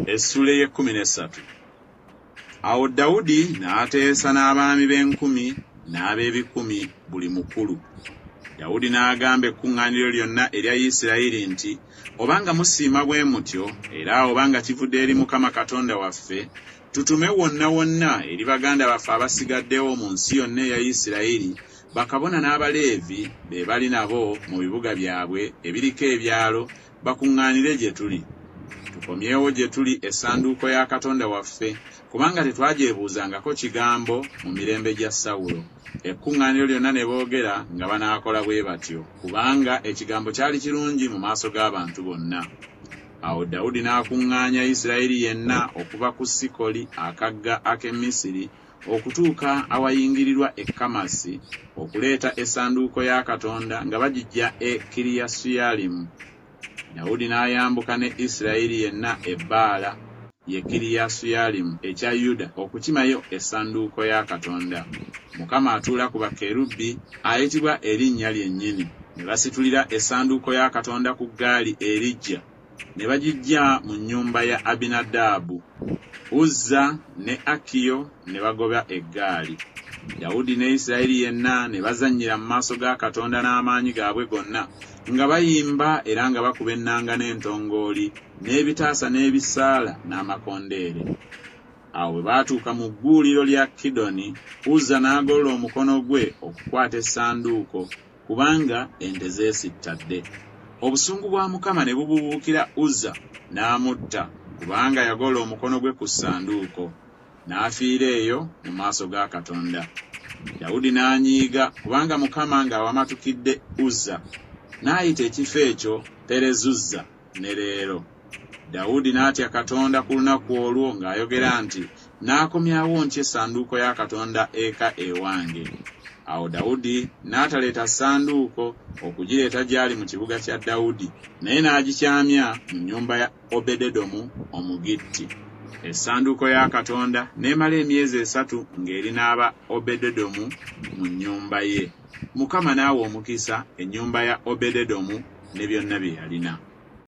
Essula y'e13. Awo Dawudi n'ateesa n'abaami b'enkumi n'ab'ebikumi buli mukulu. Dawudi n'agamba ekkuŋŋaaniro lyonna erya Isirayiri nti, obanga musiima bwe mutyo era obanga kivudde eri Mukama Katonda waffe, tutume wonna wonna eri baganda baffe abasigaddewo mu nsi yonna eya Isirayiri, bakabona n'Abaleevi be bali nabo mu bibuga byabwe ebiriko ebyalo, bakuŋŋaanire gye tuli. Tukomyewo gye tuli essanduuko ya Katonda waffe, kubanga tetwagyebuuzangako kigambo mu mirembe gya Sawulo. Ekkuŋŋaaniro lyonna ne boogera nga banaakola bwe batyo, kubanga ekigambo kyali kirungi mu maaso g'abantu bonna. Awo Dawudi n'akuŋŋaanya Isirayiri yenna okuva ku Sikoli akagga ak'e Misiri okutuuka awayingirirwa e Kamasi, okuleeta essanduuko ya Katonda nga bagiggya e Kiriyasuyalimu. Dawudi n'ayambuka ne Isirayiri yenna ebbaala ye Kiriyasuyalimu ekya Yuda okukimayo essanduuko ya Katonda. Mukama atuula ku bakerubi ayitibwa erinnya lyennyini. Ne basitulira essanduuko ya Katonda ku ggaali erijja, ne bagiggya mu nnyumba ya Abinadaabu. Uzza ne Akiyo ne bagoba eggaali. Dawudi ne Isirayiri yenna ne bazannyira mu maaso ga Katonda n'amaanyi gaabwe gonna, nga bayimba era nga bakuba ennanga n'entongooli n'ebitaasa n'ebisaala n'amakondeere. Awo bwe baatuuka mu gguuliro lya Kidoni, Uzza n'agolola omukono gwe okukwata essanduuko, kubanga ente zeesittadde. Obusungu bwa Mukama ne bubuubuukira Uzza, n'amutta, kubanga yagolola omukono gwe ku ssanduuko, n'afiira eyo mu maaso ga Katonda. Dawudi n'anyiiga, kubanga Mukama ng'awamatukidde Uzza, n'ayita ekifo ekyo Perezuzza ne leero. Dawudi n'atya Katonda ku lunaku olwo ng'ayogera nti, n'akomyawo ntya essanduuko ya Katonda eka ewange. Awo Dawudi n'ataleeta ssanduuko okugireeta gy'ali mu kibuga kya Dawudi, naye n'agikyamya mu nnyumba ya Obededomu Omugitti. Essanduuko ya Katonda n'emala emyezi 3 ng'eri n'aba Obededomu mu nnyumba ye. Mukama n'awa omukisa ennyumba ya Obededomu ne byonna bye yalina.